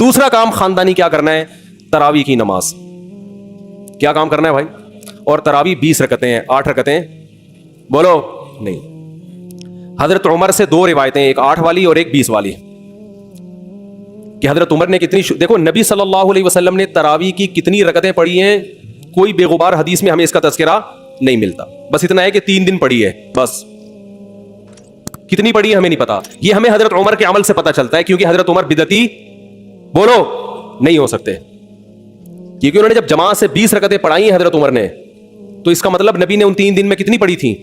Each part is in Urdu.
دوسرا کام خاندانی کیا کرنا ہے؟ تراویح کی نماز. کیا کام کرنا ہے بھائی؟ اور تراویح 20 رکعتیں ہیں, 8 رکعتیں بولو نہیں. حضرت عمر سے 2 روایتیں, ایک 8 والی اور ایک 20 والی, کہ حضرت عمر نے کتنی دیکھو نبی صلی اللہ علیہ وسلم نے تراویح کی کتنی رکعتیں پڑھی ہیں, کوئی بے غبار حدیث میں ہمیں اس کا تذکرہ نہیں ملتا. بس اتنا ہے کہ 3 دن پڑھی ہے, بس کتنی پڑھی ہے ہمیں نہیں پتا. یہ ہمیں حضرت عمر کے عمل سے پتا چلتا ہے, کیونکہ حضرت عمر بدعتی بولو نہیں ہو سکتے, کیونکہ انہوں نے جب جماعت سے 20 رکعتیں پڑھائی ہیں حضرت عمر نے, تو اس کا مطلب نبی نے ان 3 دن میں کتنی پڑھی تھی.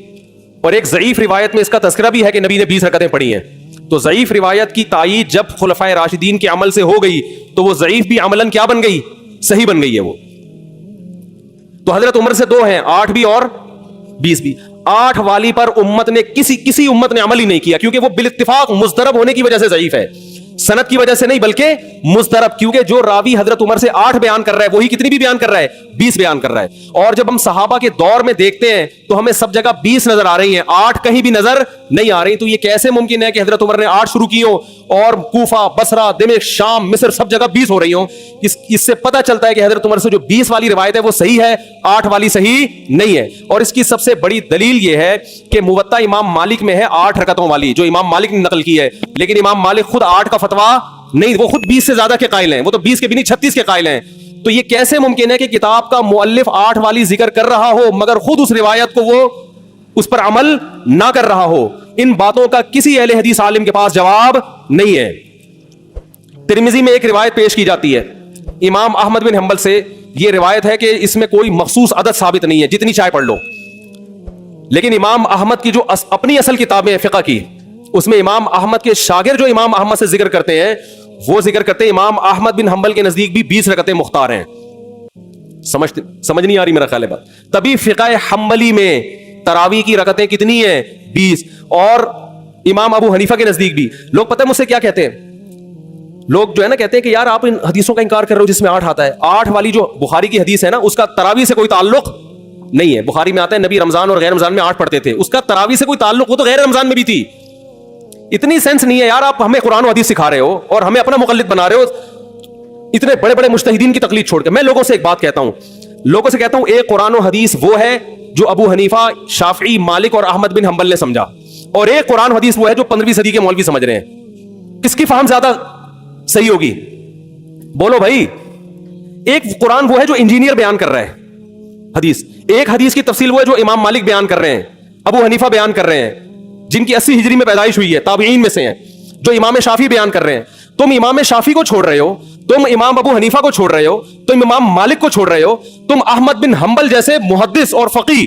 اور ایک ضعیف روایت میں اس کا تذکرہ بھی ہے کہ نبی نے 20 رکعتیں پڑھی ہیں. تو ضعیف روایت کی تائید جب خلفائے راشدین کے عمل سے ہو گئی تو وہ ضعیف بھی عملاً کیا بن گئی؟ صحیح بن گئی ہے وہ. تو حضرت عمر سے 2 ہیں, 8 بھی اور 20 بھی. 8 والی پر امت نے کسی امت نے عمل ہی نہیں کیا, کیونکہ وہ بالاتفاق مضطرب ہونے کی وجہ سے ضعیف ہے, سند کی وجہ سے نہیں بلکہ مضطرب, کیونکہ جو راوی حضرت عمر سے 8 بیان کر رہا ہے وہی کتنی بھی بیان کر رہا ہے؟ 20 بیان کر رہا ہے. اور جب ہم صحابہ کے دور میں دیکھتے ہیں تو ہمیں سب جگہ 20 نظر آ رہی ہیں, 8 کہیں بھی نظر نہیں آ رہی. تو یہ کیسے ممکن ہے کہ حضرت عمر نے 8 شروع کی ہوں اور کوفہ, بصرہ, دمشق, شام, مصر سب جگہ 20 ہو رہی ہوں؟ اس سے پتہ چلتا ہے کہ حضرت عمر سے جو 20 والی روایت ہے وہ صحیح ہے, 8 والی صحیح نہیں ہے. اور اس کی سب سے بڑی دلیل یہ ہے کہ موطا امام مالک میں ہے 8 رکعتوں والی, جو امام مالک نے نقل کی ہے, لیکن امام مالک خود 8 کا فتویٰ نہیں, وہ خود 20 سے زیادہ کے قائل ہیں, وہ تو 20 کے بھی نہیں 36 کے قائل ہیں. تو یہ کیسے ممکن ہے کہ کتاب کا مؤلف 8 والی ذکر کر رہا ہو مگر خود اس روایت کو وہ اس پر عمل نہ کر رہا ہو؟ ان باتوں کا کسی اہل حدیث عالم کے پاس جواب نہیں ہے. ترمذی میں ایک روایت پیش کی جاتی ہے امام احمد بن حنبل سے, یہ روایت ہے کہ اس میں کوئی مخصوص عدد ثابت نہیں ہے, جتنی چاہے پڑھ لو. لیکن امام احمد کی جو اپنی اصل کتابیں ہیں فقہ کی, اس میں امام احمد کے شاگرد جو امام احمد سے ذکر کرتے ہیں وہ ذکر کرتے ہیں امام احمد بن حنبل کے نزدیک بھی 20 رکعتیں مختار ہیں. سمجھ نہیں آ رہی میرا خیال ہے بات. تبھی فقہ حنبلی میں تراویح کی رکعتیں کتنی ہیں؟ 20. اور امام ابو حنیفہ کے نزدیک بھی. لوگ پتہ ہے مجھ سے کیا کہتے ہیں, لوگ جو ہے نا کہتے ہیں کہ یار آپ ان حدیثوں کا انکار کر رہے ہو جس میں 8 آتا ہے. 8 والی جو بخاری کی حدیث ہے نا اس کا تراویح سے کوئی تعلق نہیں ہے. بخاری میں آتا ہے نبی رمضان اور غیر رمضان میں 8 پڑھتے تھے, اس کا تراویح سے کوئی تعلق, وہ تو غیر رمضان میں بھی تھی. اتنی سینس نہیں ہے یار, آپ ہمیں قرآن و حدیث سکھا رہے ہو اور ہمیں اپنا مقلد بنا رہے ہو اتنے بڑے بڑے مجتہدین کی تقلید چھوڑ کے. میں لوگوں سے ایک بات کہتا ہوں, ایک قرآن و حدیث وہ ہے جو ابو حنیفہ, شافعی, مالک اور احمد بن حنبل نے سمجھا, اور ایک قرآن و حدیث وہ ہے جو 15ویں صدی کے مولوی سمجھ رہے ہیں. کس کی فہم زیادہ صحیح ہوگی بولو بھائی؟ ایک قرآن وہ ہے جو انجینئر بیان کر رہا ہے حدیث, ایک حدیث کی تفصیل وہ ہے جو امام مالک بیان کر رہے ہیں, ابو حنیفہ بیان کر رہے ہیں, جن کی 80 ہجری میں پیدائش ہوئی ہے, تابعین میں سے ہیں, جو امام شافعی بیان کر رہے ہیں. تم امام شافعی کو چھوڑ رہے ہو, تم امام ابو حنیفہ کو چھوڑ رہے ہو, تم امام مالک کو چھوڑ رہے ہو, تم احمد بن حنبل جیسے محدث اور فقیہ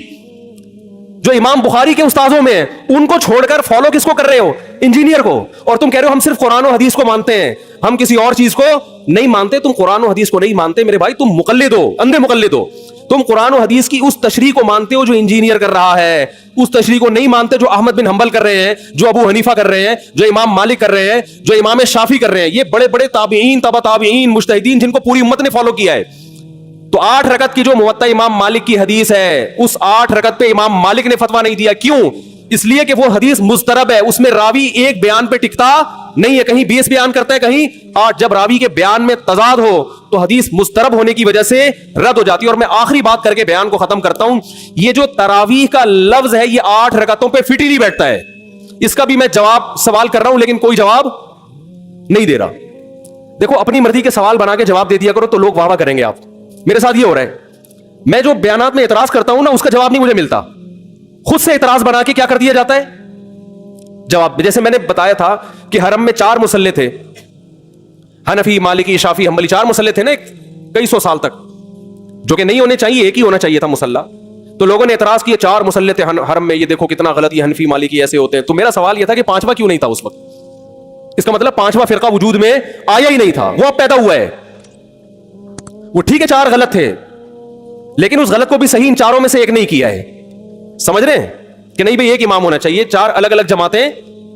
جو امام بخاری کے استاذوں میں ہیں ان کو چھوڑ کر فالو کس کو کر رہے ہو؟ انجینئر کو. اور تم کہہ رہے ہو ہم صرف قرآن و حدیث کو مانتے ہیں, ہم کسی اور چیز کو نہیں مانتے. تم قرآن و حدیث کو نہیں مانتے میرے بھائی, تم مقلد ہو, اندھے مقلد ہو. تم قرآن و حدیث کی اس تشریح کو مانتے ہو جو انجینئر کر رہا ہے, اس تشریح کو نہیں مانتے جو احمد بن حنبل کر رہے ہیں, جو ابو حنیفہ کر رہے ہیں, جو امام مالک کر رہے ہیں, جو امام شافعی کر رہے ہیں. یہ بڑے بڑے تابعین, تبع تابعین, مجتہدین جن کو پوری امت نے فالو کیا ہے. تو 8 رکعت کی جو موطا امام مالک کی حدیث ہے, اس 8 رکعت پہ امام مالک نے فتویٰ نہیں دیا. کیوں؟ اس لیے کہ وہ حدیث مضطرب ہے, اس میں راوی ایک بیان پہ ٹکتا نہیں ہے, کہیں 20 بیان کرتا ہے, کہیں 8. جب راوی کے بیان میں تضاد ہو تو حدیث مضطرب ہونے کی وجہ سے رد ہو جاتی ہے. اور میں آخری بات کر کے بیان کو ختم کرتا ہوں, یہ جو تراویح کا لفظ ہے یہ 8 رکعتوں پہ فٹ ہی نہیں بیٹھتا ہے. اس کا بھی میں جواب سوال کر رہا ہوں لیکن کوئی جواب نہیں دے رہا. دیکھو اپنی مرضی کے سوال بنا کے جواب دے دیا کرو تو لوگ واہ واہ کریں گے. آپ میرے ساتھ یہ ہو رہا ہے, میں جو بیانات میں اعتراض کرتا ہوں نا اس کا جواب نہیں مجھے ملتا, خود سے اعتراض بنا کے کیا کر دیا جاتا ہے جواب. جیسے میں نے بتایا تھا کہ حرم میں 4 مصلے تھے, حنفی, مالکی, شافعی, حنبلی, 4 مصلے تھے نا کئی سو سال تک, جو کہ نہیں ہونے چاہیے, ایک ہی ہونا چاہیے تھا مصلا. تو لوگوں نے اعتراض کیا 4 مصلے تھے حرم میں, یہ دیکھو کتنا غلط, یہ حنفی مالکی ایسے ہوتے ہیں. تو میرا سوال یہ تھا کہ 5واں کیوں نہیں تھا اس وقت؟ اس کا مطلب 5واں فرقہ وجود میں آیا ہی نہیں تھا, وہ اب پیدا ہوا ہے. وہ ٹھیک ہے 4 غلط تھے لیکن اس غلط کو بھی صحیح ان 4 میں سے ایک نہیں کیا ہے. سمجھ رہے ہیں کہ نہیں بھئی ایک امام ہونا چاہیے, 4 الگ الگ جماعتیں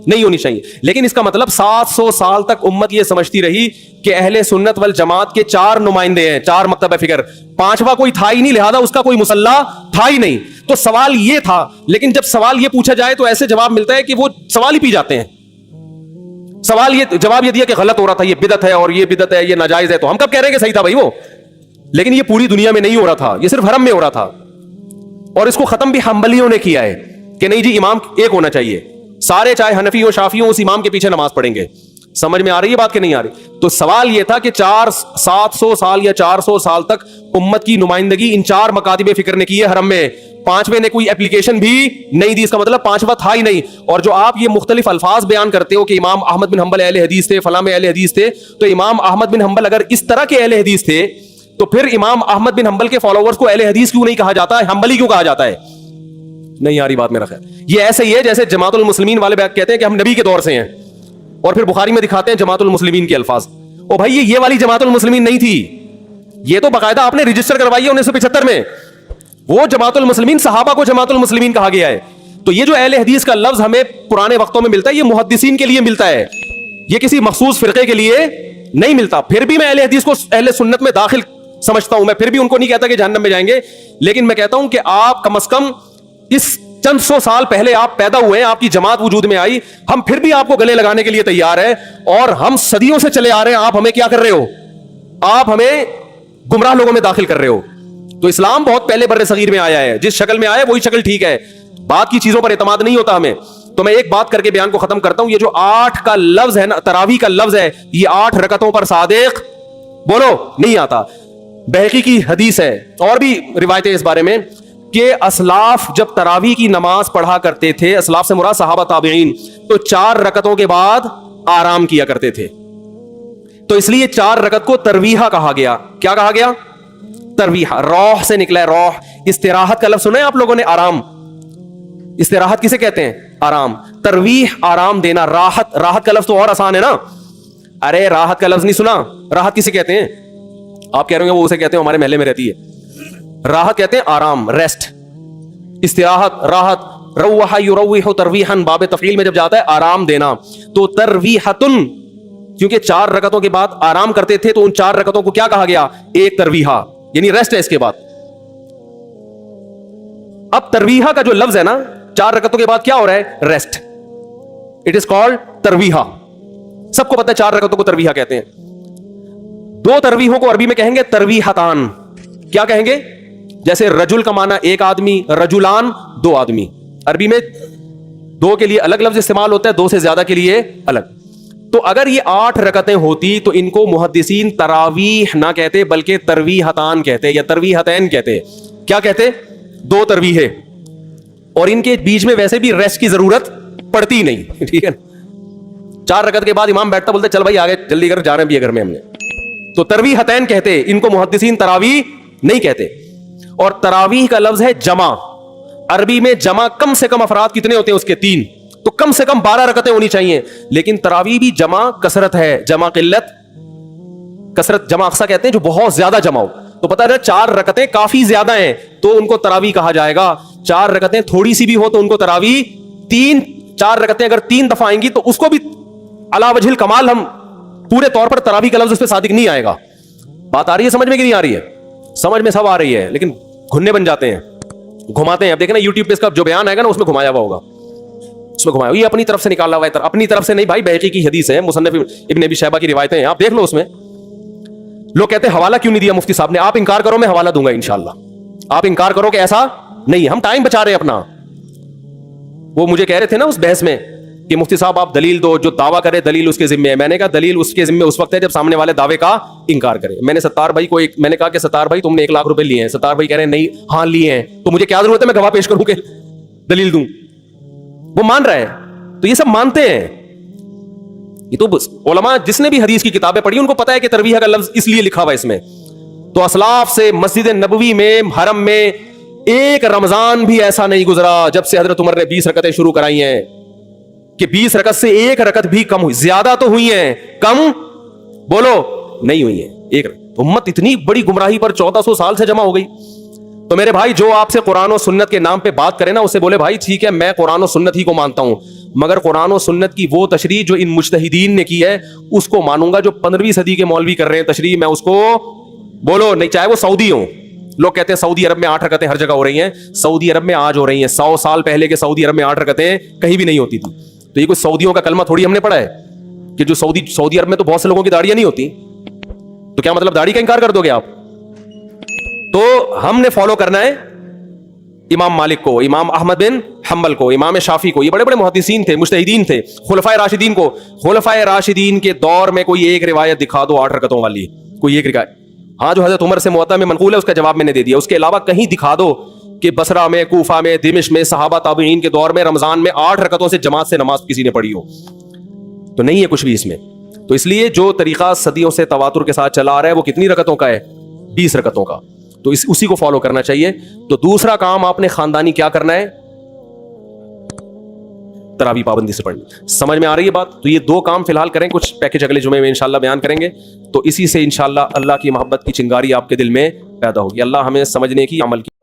نہیں ہونی چاہیے. لیکن اس کا مطلب 700 سال تک امت یہ سمجھتی رہی کہ اہل سنت والجماعت کے 4 نمائندے ہیں, 4 مکتب فکر, 5واں کوئی تھا ہی نہیں, لہذا اس کا کوئی مصلی تھا ہی نہیں. تو سوال یہ تھا, لیکن جب سوال یہ پوچھا جائے تو ایسے جواب ملتا ہے کہ وہ سوال ہی پی جاتے ہیں. سوال یہ جواب یہ دیا کہ غلط ہو رہا تھا, یہ بدعت ہے اور یہ بدعت ہے, یہ ناجائز ہے, تو ہم کب کہہ رہے ہیں کہ صحیح تھا بھائی وہ؟ لیکن یہ پوری دنیا میں نہیں ہو رہا تھا, یہ صرف حرم میں ہو رہا تھا. اور اس کو ختم بھی حنبلیوں نے کیا ہے کہ نہیں جی امام ایک ہونا چاہیے, سارے چاہے حنفی ہو شافی ہو اس امام کے پیچھے نماز پڑھیں گے. سمجھ میں آ رہی ہے بات کہ نہیں آ رہی؟ تو سوال یہ تھا کہ 700 سال یا 400 سال تک امت کی نمائندگی ان 4 مکاتب فکر نے کی ہے حرم میں, 5ویں نے کوئی اپلیکیشن بھی نہیں دی, اس کا مطلب 5واں تھا ہی نہیں. اور جو آپ یہ مختلف الفاظ بیان کرتے ہو کہ امام احمد بن حنبل اہل حدیث تھے, فلاں میں اہل حدیث تھے, تو امام احمد بن حنبل اگر اس طرح کے اہل حدیث تھے تو پھر امام احمد بن حنبل کے فالوورز کو اہل حدیث کیوں نہیں کہا جاتا ہے, حنبلی کیوں کہا جاتا ہے؟ نہیں آ رہی بات میرا خیال. یہ ایسے ہی ہے جیسے جماعت المسلمین والے کہتے ہیں کہ ہم نبی کے دور سے ہیں, اور پھر بخاری میں دکھاتے ہیں جماعت المسلمین کے الفاظ. او بھائی یہ والی جماعت المسلمین نہیں تھی, یہ تو باقاعدہ آپ نے رجسٹر کروائی ہے 1975 میں. وہ جماعت المسلمین صحابہ کو جماعت المسلمین کہا گیا ہے. تو یہ جو اہل حدیث کا لفظ ہمیں پرانے وقتوں میں ملتا ہے, یہ محدثین کے لیے ملتا ہے, یہ کسی مخصوص فرقے کے لیے نہیں ملتا. پھر بھی میں اہل حدیث کو اہل سنت میں داخل سمجھتا ہوں, میں پھر بھی ان کو نہیں کہتا کہ جہنم میں جائیں گے, لیکن میں کہتا ہوں کہ آپ کم از کم اس چند 100 سال پہلے آپ پیدا ہوئے, آپ کی جماعت وجود میں آئی, ہم پھر بھی آپ کو گلے لگانے کے لیے تیار ہیں, اور ہم صدیوں سے چلے آ رہے ہیں, آپ ہمیں کیا کر رہے ہو؟ آپ ہمیں گمراہ لوگوں میں داخل کر رہے ہو. تو اسلام بہت پہلے بر صغیر میں آیا ہے, جس شکل میں آیا ہے وہی شکل ٹھیک ہے, بات کی چیزوں پر اعتماد نہیں ہوتا ہمیں. تو میں ایک بات کر کے بیان کو ختم کرتا ہوں, یہ جو 8 کا لفظ ہے نا, تراویح کا لفظ ہے, یہ 8 رکعتوں پر صادق بولو نہیں آتا. بہقی کی حدیث ہے اور بھی روایتیں اس بارے میں کہ اسلاف جب تراویح کی نماز پڑھا کرتے تھے, اسلاف سے مراد صحابہ تابعین, تو 4 رکعتوں کے بعد آرام کیا کرتے تھے. تو اس لیے 4 رکعت کو ترویحہ کہا گیا. کیا کہا گیا؟ ترویحہ. روح سے نکلا ہے, روح. استراحت کا لفظ سنا ہے آپ لوگوں نے؟ آرام. استراحت کسے کہتے ہیں؟ آرام. ترویح آرام دینا. راحت, راحت کا لفظ تو اور آسان ہے نا. ارے راحت کا لفظ نہیں سنا؟ راحت کسے کہتے ہیں؟ آپ کہہ رہے ہیں وہ اسے کہتے ہیں ہمارے محلے میں رہتی ہے. راحت کہتے ہیں آرام, ریسٹ. استراحت, راحت. روح یروح ترویحا, باب تفعیل میں جب جاتا ہے آرام دینا. تو ترویحتن, کیونکہ 4 رکعتوں کے بعد آرام کرتے تھے تو ان 4 رکعتوں کو کیا کہا گیا؟ ایک ترویحہ, یعنی ریسٹ ہے اس کے بعد. اب ترویحہ کا جو لفظ ہے نا, 4 رکعتوں کے بعد کیا ہو رہا ہے؟ ریسٹ. اٹ از کالڈ ترویحہ. سب کو پتہ ہے 4 رکعتوں کو ترویحہ کہتے ہیں. 2 ترویحوں کو عربی میں کہیں گے ترویحتان. کیا کہیں گے؟ جیسے رجل کا معنی ایک آدمی, رجلان 2 آدمی. عربی میں 2 کے لیے الگ لفظ استعمال ہوتا ہے, 2 سے زیادہ کے لیے الگ. تو اگر یہ 8 رکعتیں ہوتی تو ان کو محدثین تراویح نہ کہتے بلکہ ترویحتان کہتے یا ترویحتین کہتے. کیا کہتے؟ 2 ترویحیں. اور ان کے بیچ میں ویسے بھی ریسٹ کی ضرورت پڑتی نہیں, ٹھیک ہے. 4 رکعت کے بعد امام بیٹھتا, بولتے چل بھائی آگے جلدی کر, جا رہے ہیں بھی گھر میں ہم نے. تو ترویحتین کہتے, ان کو محدثین تراویح نہیں کہتے. اور تراویح کا لفظ ہے جمع. عربی میں جمع کم سے کم افراد کتنے ہوتے ہیں اس کے؟ 3. تو کم سے کم 12 رکعتیں ہونی چاہیے. لیکن تراویح بھی جمع کثرت ہے, جمع قلت کثرت. جمع اقصا کہتے ہیں جو بہت زیادہ جمع ہو. تو پتہ ہے 4 رکعتیں کافی زیادہ ہیں تو ان کو تراویح کہا جائے گا. 4 رکعتیں تھوڑی سی بھی ہو تو ان کو تراویح. 4 رکعتیں اگر 3 دفعہ آئیں گی تو اس کو بھی علی وجہ الکمال ہم پورے طور پر تراویح کا لفظ اس پہ صادق نہیں آئے گا. بات آ رہی ہے سمجھ میں کہ نہیں آ رہی ہے؟ سمجھ میں سب آ رہی ہے, لیکن گھننے بن جاتے ہیں, گھماتے ہیں. اب دیکھیں نا یوٹیوب پہ اس کا جو بیان آئے گا نا اس میں گھمایا ہوا ہوگا, اس میں گھمایا. یہ اپنی طرف سے نکالا ہوا ہے, اپنی طرف سے نہیں بھائی, بہقی کی حدیث ہے, مصنف ابن ابی شیبہ کی روایتیں ہیں, آپ دیکھ لو. اس میں لوگ کہتے ہیں حوالہ کیوں نہیں دیا مفتی صاحب نے. آپ انکار کرو, میں حوالہ دوں گا انشاءاللہ. آپ انکار کرو کہ ایسا نہیں, ہم ٹائم بچا رہے ہیں اپنا. وہ مجھے کہہ رہے تھے نا اس بحث میں کہ مفتی صاحب آپ دلیل دو, جو دعویٰ کرے دلیل اس کے ذمہ ہے. میں نے کہا دلیل اس کے ذمہ اس وقت ہے جب سامنے والے دعوے کا انکار کرے. میں نے ستار بھائی کو میں نے کہا کہ ستار بھائی تم نے 1 لاکھ روپے لیے ہیں. ستار بھائی کہہ رہے ہیں نہیں, ہاں لیے ہیں. تو مجھے کیا ضرورت ہے میں گواہ پیش کروں کہ دلیل دوں؟ وہ مان رہا ہے. تو یہ سب مانتے ہیں. یہ تو علماء جس نے بھی حدیث کی کتابیں پڑھی ان کو پتا ہے کہ ترویح کا لفظ اس لیے لکھا ہوا ہے اس میں. تو اسلاف سے مسجد نبوی میں, حرم میں ایک رمضان بھی ایسا نہیں گزرا جب سے حضرت عمر نے 20 رکعتیں شروع کرائی ہیں کہ 20 رکعت سے 1 رکعت بھی کم ہوئی. زیادہ تو ہوئی ہیں, کم بولو نہیں ہوئی ہیں. ایک امت اتنی بڑی گمراہی پر 1400 سال سے جمع ہو گئی. تو میرے بھائی جو آپ سے قرآن و سنت کے نام پہ بات کرے نا, اسے بولے بھائی ٹھیک ہے میں قرآن و سنت ہی کو مانتا ہوں, مگر قرآن و سنت کی وہ تشریح جو ان مجتہدین نے کی ہے اس کو مانوں گا. جو 15ویں صدی کے مولوی کر رہے ہیں تشریح, میں اس کو بولو نہیں, چاہے وہ سعودی ہوں. لوگ کہتے ہیں سعودی عرب میں 8 رکعتیں ہر جگہ ہو رہی ہیں. سعودی عرب میں آج ہو رہی ہیں, 100 سال پہلے کے سعودی عرب میں 8 رکعتیں کہیں بھی نہیں ہوتی تھی. تو یہ کوئی سعودیوں کا کلمہ تھوڑی ہم نے پڑھا ہے. کہ جو سعودی عرب میں تو بہت سے لوگوں کی داڑیاں نہیں ہوتی, تو کیا مطلب داڑھی کا انکار کر دو گے آپ؟ تو ہم نے فالو کرنا ہے امام مالک کو, امام احمد بن حنبل کو, امام شافعی کو. یہ بڑے بڑے محدثین تھے, مجتہدین تھے. خلفائے راشدین کو, خلفائے راشدین کے دور میں کوئی ایک روایت دکھا دو 8 رکعتوں والی, کوئی ایک روایت. ہاں جو حضرت عمر سے موطا میں منقول ہے اس کا جواب میں نے دے دیا. اس کے علاوہ کہیں دکھا دو کہ بصرہ میں, کوفہ میں, دمشق میں, صحابہ تابعین کے دور میں رمضان میں 8 رکعتوں سے جماعت سے نماز کسی نے پڑھی ہو, تو نہیں ہے کچھ بھی اس میں. تو اس لیے جو طریقہ صدیوں سے تواتر کے ساتھ چلا آ رہا ہے وہ کتنی رکعتوں کا ہے؟ 20 رکعتوں کا. تو اسی کو فالو کرنا چاہیے. تو دوسرا کام آپ نے خاندانی کیا کرنا ہے؟ تراویح پابندی سے پڑھنی. سمجھ میں آ رہی ہے بات؟ تو یہ 2 کام فی الحال کریں, کچھ پیکج اگلے جمعے میں انشاءاللہ بیان کریں گے. تو اسی سے انشاءاللہ اللہ کی محبت کی چنگاری آپ کے دل میں پیدا ہوگی. اللہ ہمیں سمجھنے کی, عمل کی